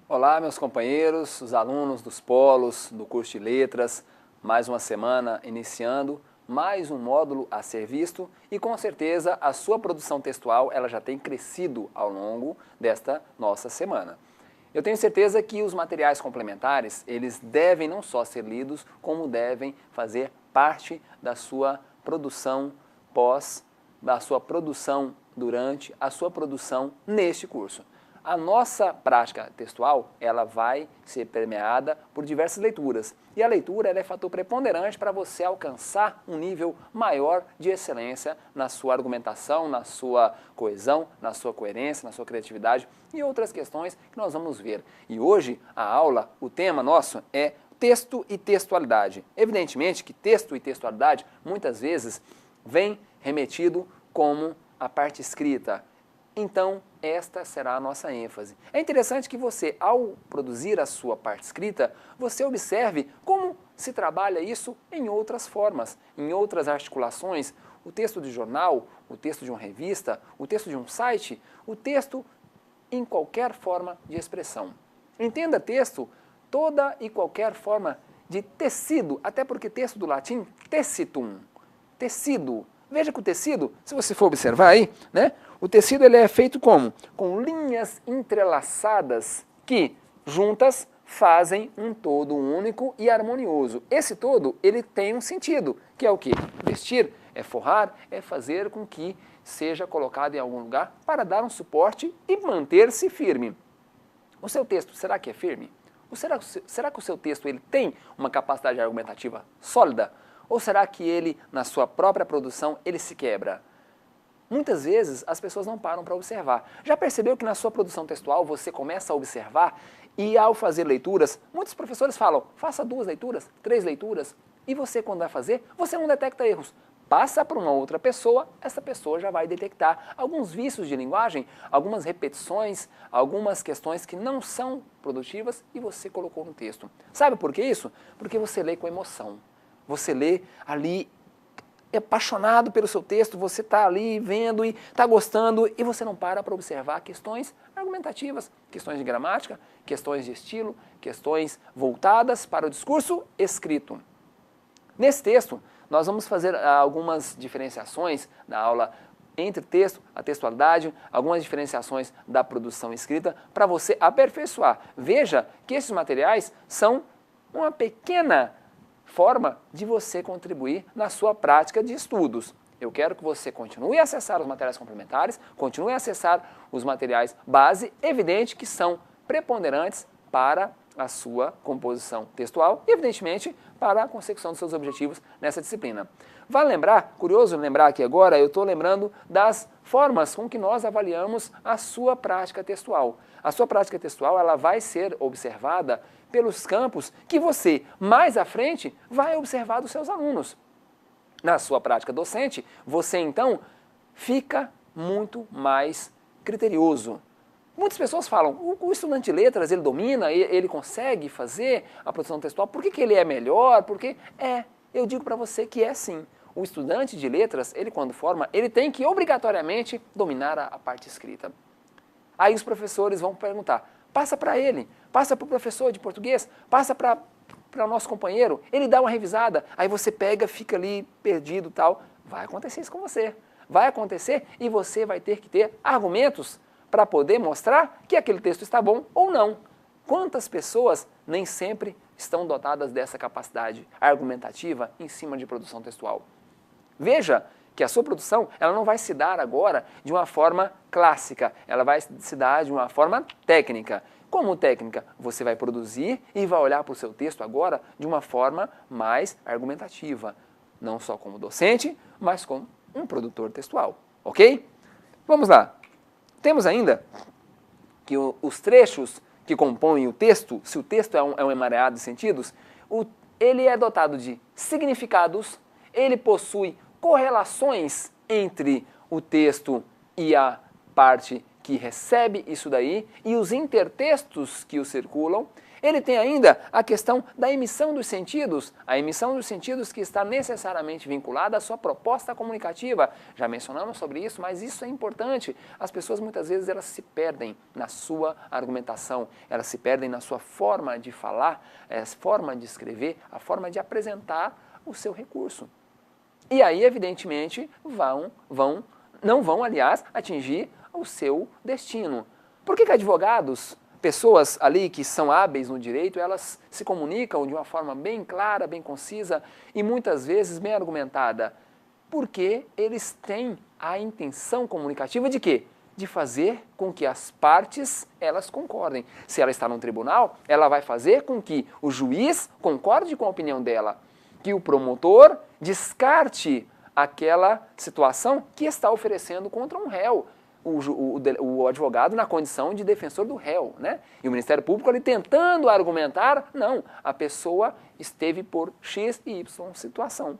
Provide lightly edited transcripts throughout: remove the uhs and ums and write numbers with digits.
Olá, meus companheiros, os alunos dos polos, do curso de letras, mais uma semana iniciando, mais um módulo a ser visto e com certeza a sua produção textual ela já tem crescido ao longo desta nossa semana. Eu tenho certeza que os materiais complementares, eles devem não só ser lidos, como devem fazer parte da sua produção da sua produção durante, a sua produção neste curso. A nossa prática textual, ela vai ser permeada por diversas leituras. E a leitura ela é fator preponderante para você alcançar um nível maior de excelência na sua argumentação, na sua coesão, na sua coerência, na sua criatividade e outras questões que nós vamos ver. E hoje, a aula, o tema nosso é texto e textualidade. Evidentemente que texto e textualidade, muitas vezes, vem remetido como a parte escrita. Então, esta será a nossa ênfase. É interessante que você, ao produzir a sua parte escrita, você observe como se trabalha isso em outras formas, em outras articulações. O texto de jornal, o texto de uma revista, o texto de um site, o texto em qualquer forma de expressão. Entenda texto, toda e qualquer forma de tecido, até porque texto do latim, tecitum, tecido. Veja que o tecido, se você for observar aí, né? O tecido ele é feito como? Com linhas entrelaçadas que, juntas, fazem um todo único e harmonioso. Esse todo, ele tem um sentido, que é o quê? Vestir, é forrar, é fazer com que seja colocado em algum lugar para dar um suporte e manter-se firme. O seu texto, será que é firme? Será que o seu texto ele tem uma capacidade argumentativa sólida? Ou será que ele, na sua própria produção, ele se quebra? Muitas vezes as pessoas não param para observar. Já percebeu que na sua produção textual você começa a observar e ao fazer leituras, muitos professores falam, faça 2 leituras, 3 leituras, e você quando vai fazer, você não detecta erros. Passa para uma outra pessoa, essa pessoa já vai detectar alguns vícios de linguagem, algumas repetições, algumas questões que não são produtivas e você colocou no texto. Sabe por que isso? Porque você lê com emoção. Você lê ali, é apaixonado pelo seu texto, você está ali vendo e está gostando e você não para observar questões argumentativas, questões de gramática, questões de estilo, questões voltadas para o discurso escrito. Nesse texto, nós vamos fazer algumas diferenciações na aula entre texto, a textualidade, algumas diferenciações da produção escrita para você aperfeiçoar. Veja que esses materiais são uma pequena forma de você contribuir na sua prática de estudos. Eu quero que você continue a acessar os materiais complementares, continue a acessar os materiais base, evidente que são preponderantes para a sua composição textual e, evidentemente, para a consecução dos seus objetivos nessa disciplina. Vale lembrar, curioso lembrar aqui agora, eu estou lembrando das formas com que nós avaliamos a sua prática textual. A sua prática textual ela vai ser observada pelos campos que você, mais à frente, vai observar dos seus alunos. Na sua prática docente, você então fica muito mais criterioso. Muitas pessoas falam, o estudante de letras, ele domina, ele consegue fazer a produção textual, por que ele é melhor? Porque eu digo para você que é sim. O estudante de letras, ele quando forma, ele tem que obrigatoriamente dominar a parte escrita. Aí os professores vão perguntar, passa para ele, passa para o professor de português, passa para o nosso companheiro, ele dá uma revisada, aí você pega, fica ali perdido e tal. Vai acontecer isso com você. Vai acontecer e você vai ter que ter argumentos para poder mostrar que aquele texto está bom ou não. Quantas pessoas nem sempre estão dotadas dessa capacidade argumentativa em cima de produção textual? Veja que a sua produção ela não vai se dar agora de uma forma clássica, ela vai se dar de uma forma técnica. Como técnica, você vai produzir e vai olhar para o seu texto agora de uma forma mais argumentativa, não só como docente, mas como um produtor textual, ok? Vamos lá. Temos ainda que os trechos que compõem o texto, se o texto é um emaranhado de sentidos, ele é dotado de significados, ele possui correlações entre o texto e a parte que recebe isso daí e os intertextos que o circulam. Ele tem ainda a questão da emissão dos sentidos, a emissão dos sentidos que está necessariamente vinculada à sua proposta comunicativa. Já mencionamos sobre isso, mas isso é importante. As pessoas muitas vezes elas se perdem na sua argumentação, elas se perdem na sua forma de falar, a forma de escrever, a forma de apresentar o seu recurso. E aí, evidentemente, não vão, aliás, atingir o seu destino. Por que advogados, pessoas ali que são hábeis no direito, elas se comunicam de uma forma bem clara, bem concisa e muitas vezes bem argumentada? Porque eles têm a intenção comunicativa de quê? De fazer com que as partes elas concordem. Se ela está num tribunal, ela vai fazer com que o juiz concorde com a opinião dela, que o promotor descarte aquela situação que está oferecendo contra um réu. O advogado na condição de defensor do réu, né? E o Ministério Público ali tentando argumentar, não, a pessoa esteve por X e Y situação.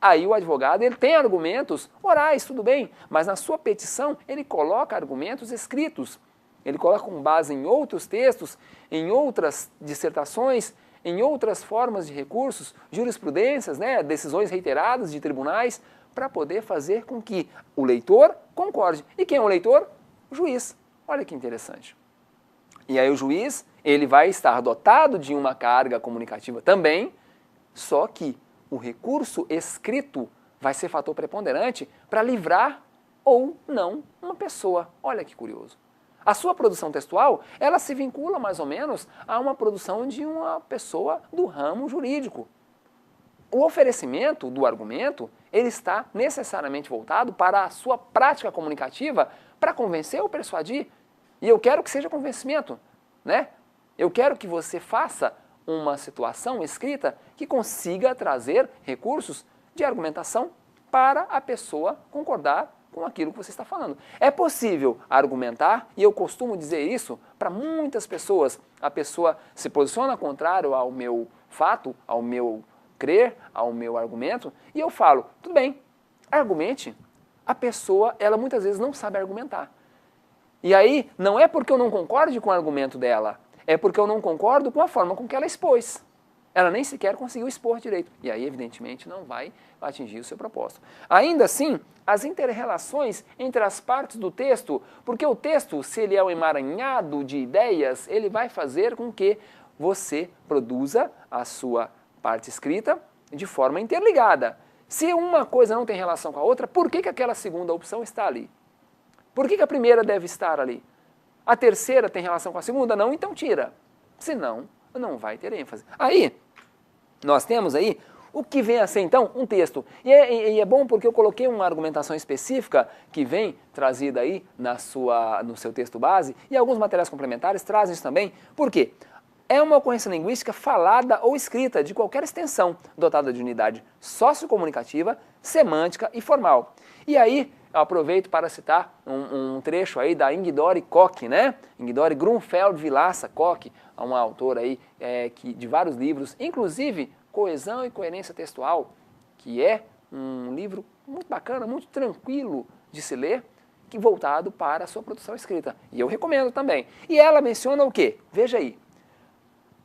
Aí o advogado ele tem argumentos orais, tudo bem, mas na sua petição ele coloca argumentos escritos. Ele coloca com base em outros textos, em outras dissertações, em outras formas de recursos, jurisprudências, né, decisões reiteradas de tribunais, para poder fazer com que o leitor concorde. E quem é o leitor? O juiz. Olha que interessante. E aí o juiz, ele vai estar dotado de uma carga comunicativa também, só que o recurso escrito vai ser fator preponderante para livrar ou não uma pessoa. Olha que curioso. A sua produção textual, ela se vincula mais ou menos a uma produção de uma pessoa do ramo jurídico. O oferecimento do argumento, ele está necessariamente voltado para a sua prática comunicativa para convencer ou persuadir. E eu quero que seja convencimento, né? Eu quero que você faça uma situação escrita que consiga trazer recursos de argumentação para a pessoa concordar com aquilo que você está falando. É possível argumentar, e eu costumo dizer isso para muitas pessoas. A pessoa se posiciona contrário ao meu fato, ao meu crer, ao meu argumento, e eu falo, tudo bem, argumente. A pessoa, ela muitas vezes não sabe argumentar. E aí, não é porque eu não concorde com o argumento dela, é porque eu não concordo com a forma com que ela expôs. Ela nem sequer conseguiu expor direito. E aí, evidentemente, não vai atingir o seu propósito. Ainda assim, as inter-relações entre as partes do texto, porque o texto, se ele é um emaranhado de ideias, ele vai fazer com que você produza a sua parte escrita de forma interligada. Se uma coisa não tem relação com a outra, por que aquela segunda opção está ali? Por que a primeira deve estar ali? A terceira tem relação com a segunda? Não, então tira. Senão, não vai ter ênfase. Aí, nós temos aí o que vem a ser, então, um texto. E é bom porque eu coloquei uma argumentação específica que vem trazida aí no seu texto base, e alguns materiais complementares trazem isso também. Por quê? É uma ocorrência linguística falada ou escrita de qualquer extensão, dotada de unidade sociocomunicativa, semântica e formal. E aí, eu aproveito para citar um trecho aí da Ingdore Koch, né? Ingdore Grunfeld Vilaça Koch, uma autora aí de vários livros, inclusive Coesão e Coerência Textual, que é um livro muito bacana, muito tranquilo de se ler, que voltado para a sua produção escrita. E eu recomendo também. E ela menciona o quê? Veja aí.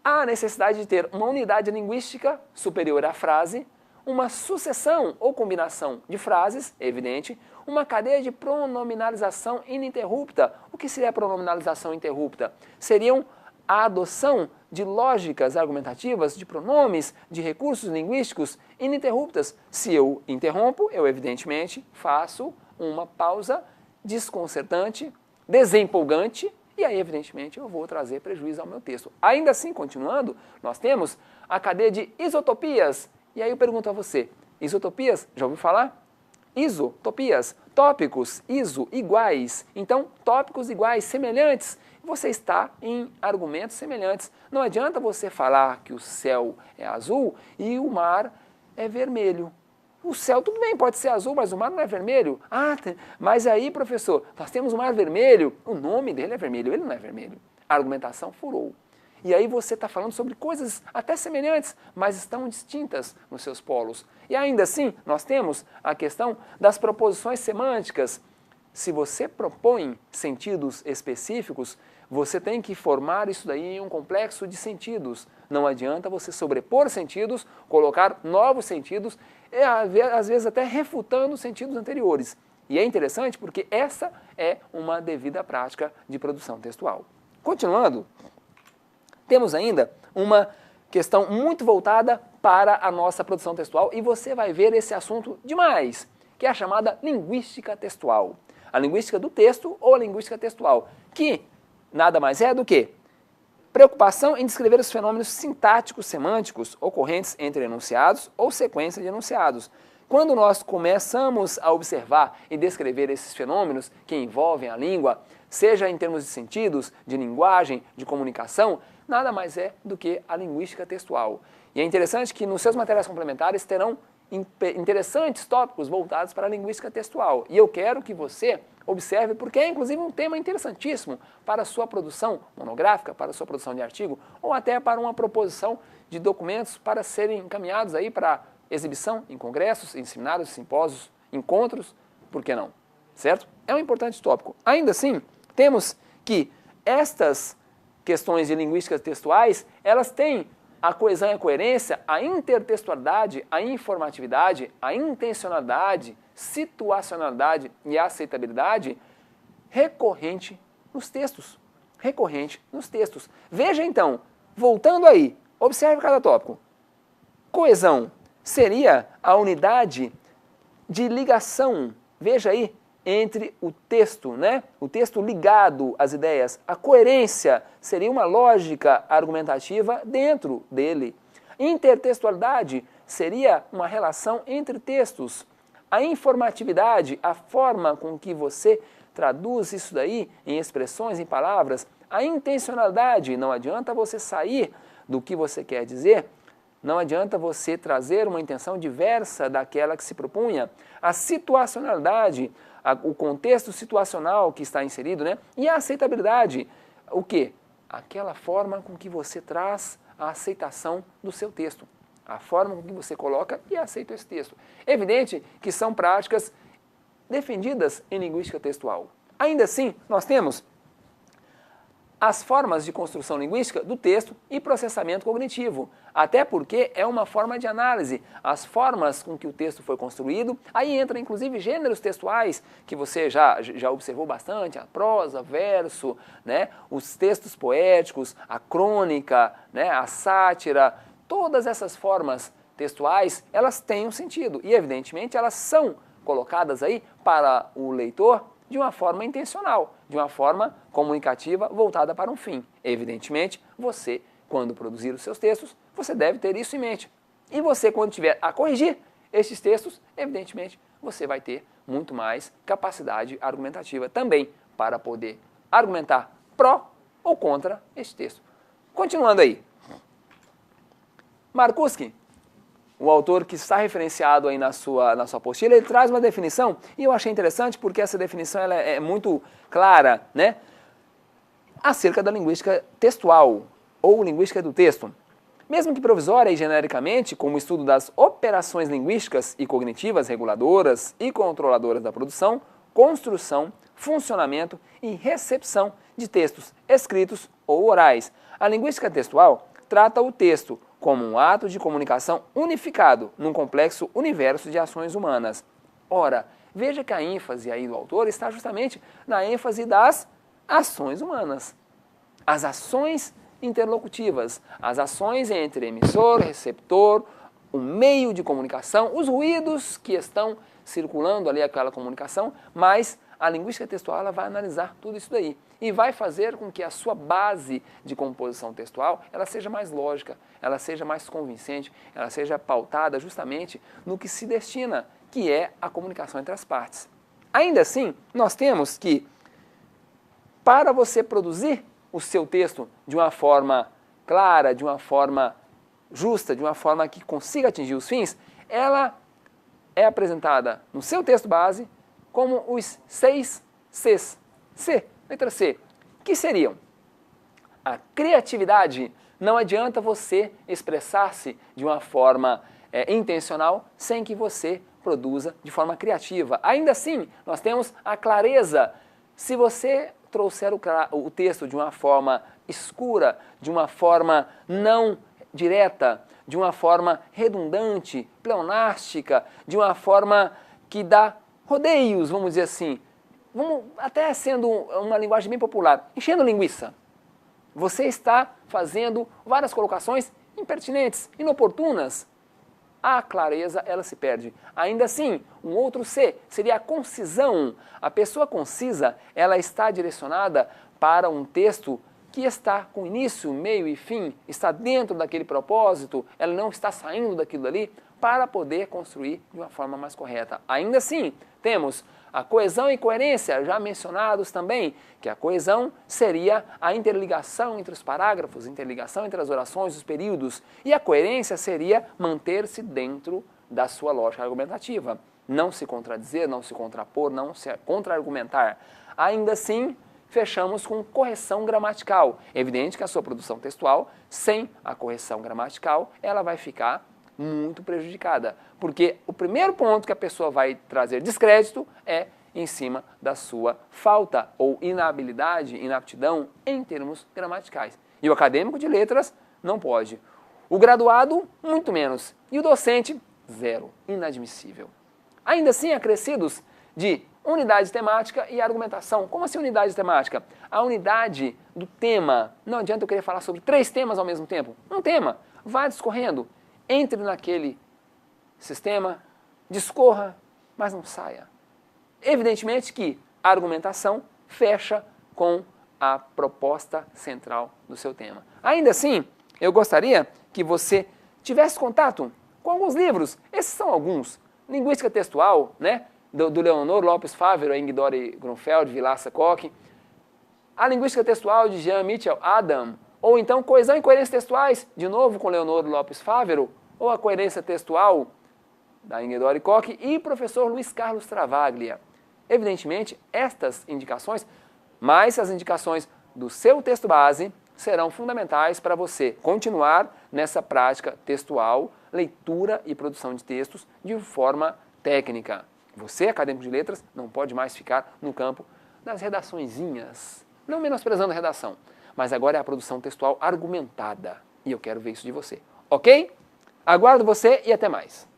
Há a necessidade de ter uma unidade linguística superior à frase, uma sucessão ou combinação de frases, evidente, uma cadeia de pronominalização ininterrupta. O que seria a pronominalização interrupta? Seriam a adoção de lógicas argumentativas, de pronomes, de recursos linguísticos ininterruptas. Se eu interrompo, eu evidentemente faço uma pausa desconcertante, desempolgante, e aí, evidentemente, eu vou trazer prejuízo ao meu texto. Ainda assim, continuando, nós temos a cadeia de isotopias. E aí eu pergunto a você, isotopias, já ouviu falar? Isotopias, tópicos, iso, iguais. Então, tópicos iguais, semelhantes. Você está em argumentos semelhantes. Não adianta você falar que o céu é azul e o mar é vermelho. O céu, tudo bem, pode ser azul, mas o mar não é vermelho. Ah, mas aí, professor, nós temos o mar vermelho, o nome dele é vermelho, ele não é vermelho. A argumentação furou. E aí você está falando sobre coisas até semelhantes, mas estão distintas nos seus polos. E ainda assim, nós temos a questão das proposições semânticas. se você propõe sentidos específicos, você tem que formar isso daí em um complexo de sentidos. Não adianta você sobrepor sentidos, colocar novos sentidos, e às vezes até refutando os sentidos anteriores. E é interessante porque essa é uma devida prática de produção textual. Continuando, temos ainda uma questão muito voltada para a nossa produção textual e você vai ver esse assunto demais, que é a chamada linguística textual. A linguística do texto ou a linguística textual, que nada mais é do que preocupação em descrever os fenômenos sintáticos semânticos ocorrentes entre enunciados ou sequência de enunciados. Quando nós começamos a observar e descrever esses fenômenos que envolvem a língua, seja em termos de sentidos, de linguagem, de comunicação, nada mais é do que a linguística textual. E é interessante que nos seus materiais complementares terão interessantes tópicos voltados para a linguística textual. E eu quero que você observe, porque é inclusive um tema interessantíssimo para a sua produção monográfica, para a sua produção de artigo, ou até para uma proposição de documentos para serem encaminhados aí para exibição em congressos, em seminários, simpósios, encontros, por que não? Certo? É um importante tópico. Ainda assim, temos que estas questões de linguísticas textuais, elas têm a coesão e a coerência, a intertextualidade, a informatividade, a intencionalidade, situacionalidade e a aceitabilidade recorrente nos textos. Recorrente nos textos. Veja então, voltando aí, observe cada tópico. Coesão seria a unidade de ligação, veja aí, entre o texto, né? O texto ligado às ideias. A coerência seria uma lógica argumentativa dentro dele. Intertextualidade seria uma relação entre textos. A informatividade, a forma com que você traduz isso daí em expressões, em palavras. A intencionalidade, não adianta você sair do que você quer dizer, não adianta você trazer uma intenção diversa daquela que se propunha. A situacionalidade, o contexto situacional que está inserido, né? E a aceitabilidade, o quê? Aquela forma com que você traz a aceitação do seu texto. A forma com que você coloca e aceita esse texto. Evidente que são práticas defendidas em linguística textual. Ainda assim, nós temos as formas de construção linguística do texto e processamento cognitivo, até porque é uma forma de análise, as formas com que o texto foi construído, aí entra inclusive gêneros textuais, que você já observou bastante, a prosa, verso, né, os textos poéticos, a crônica, né, a sátira, todas essas formas textuais, elas têm um sentido e evidentemente elas são colocadas aí para o leitor de uma forma intencional, de uma forma comunicativa voltada para um fim. Evidentemente, você, quando produzir os seus textos, você deve ter isso em mente. E você, quando tiver a corrigir estes textos, evidentemente, você vai ter muito mais capacidade argumentativa também para poder argumentar pró ou contra este texto. Continuando aí. Marcuski, o autor que está referenciado aí na sua apostila, ele traz uma definição, e eu achei interessante porque essa definição ela é muito clara, né? Acerca da linguística textual, ou linguística do texto. Mesmo que provisória e genericamente, como o estudo das operações linguísticas e cognitivas reguladoras e controladoras da produção, construção, funcionamento e recepção de textos escritos ou orais. A linguística textual trata o texto como um ato de comunicação unificado num complexo universo de ações humanas. Ora, veja que a ênfase aí do autor está justamente na ênfase das ações humanas. As ações interlocutivas, as ações entre emissor, receptor, o meio de comunicação, os ruídos que estão circulando ali aquela comunicação, mas a linguística textual ela vai analisar tudo isso daí e vai fazer com que a sua base de composição textual ela seja mais lógica, ela seja mais convincente, ela seja pautada justamente no que se destina, que é a comunicação entre as partes. Ainda assim, nós temos que, para você produzir o seu texto de uma forma clara, de uma forma justa, de uma forma que consiga atingir os fins, ela é apresentada no seu texto base como os 6 Cs. C, letra C, que seriam a criatividade. Não adianta você expressar-se de uma forma intencional sem que você produza de forma criativa. Ainda assim, nós temos a clareza. Se você trouxer o texto de uma forma escura, de uma forma não direta, de uma forma redundante, pleonástica, de uma forma que dá rodeios, vamos dizer assim, até sendo uma linguagem bem popular, enchendo linguiça. Você está fazendo várias colocações impertinentes, inoportunas. A clareza, ela se perde. Ainda assim, um outro C seria a concisão. A pessoa concisa, ela está direcionada para um texto que está com início, meio e fim, está dentro daquele propósito, ela não está saindo daquilo ali para poder construir de uma forma mais correta. Ainda assim, temos a coesão e coerência, já mencionados também, que a coesão seria a interligação entre os parágrafos, interligação entre as orações, os períodos, e a coerência seria manter-se dentro da sua lógica argumentativa. Não se contradizer, não se contrapor, não se contra-argumentar. Ainda assim, fechamos com correção gramatical. É evidente que a sua produção textual, sem a correção gramatical, ela vai ficar muito prejudicada. Porque o primeiro ponto que a pessoa vai trazer descrédito é em cima da sua falta ou inabilidade, inaptidão em termos gramaticais. E o acadêmico de letras não pode. O graduado, muito menos. E o docente, zero. Inadmissível. Ainda assim, acrescidos de unidade temática e argumentação. Como assim unidade temática? A unidade do tema. Não adianta eu querer falar sobre 3 temas ao mesmo tempo. Um tema. Vá discorrendo. Entre naquele sistema, discorra, mas não saia. Evidentemente que a argumentação fecha com a proposta central do seu tema. Ainda assim, eu gostaria que você tivesse contato com alguns livros. Esses são alguns. Linguística textual, né? Do Leonor Lopes Fávero, Ingdori Grunfeld, Vilaça Koch. A linguística textual de Jean Mitchell Adam. Ou então coesão e coerência textuais, de novo com Leonor Lopes Fávero. Ou a coerência textual da Ingdori Koch e professor Luiz Carlos Travaglia. Evidentemente, estas indicações, mais as indicações do seu texto base, serão fundamentais para você continuar nessa prática textual, leitura e produção de textos de forma técnica. Você, acadêmico de letras, não pode mais ficar no campo das redaçõezinhas, não menosprezando a redação, mas agora é a produção textual argumentada, e eu quero ver isso de você, ok? Aguardo você e até mais.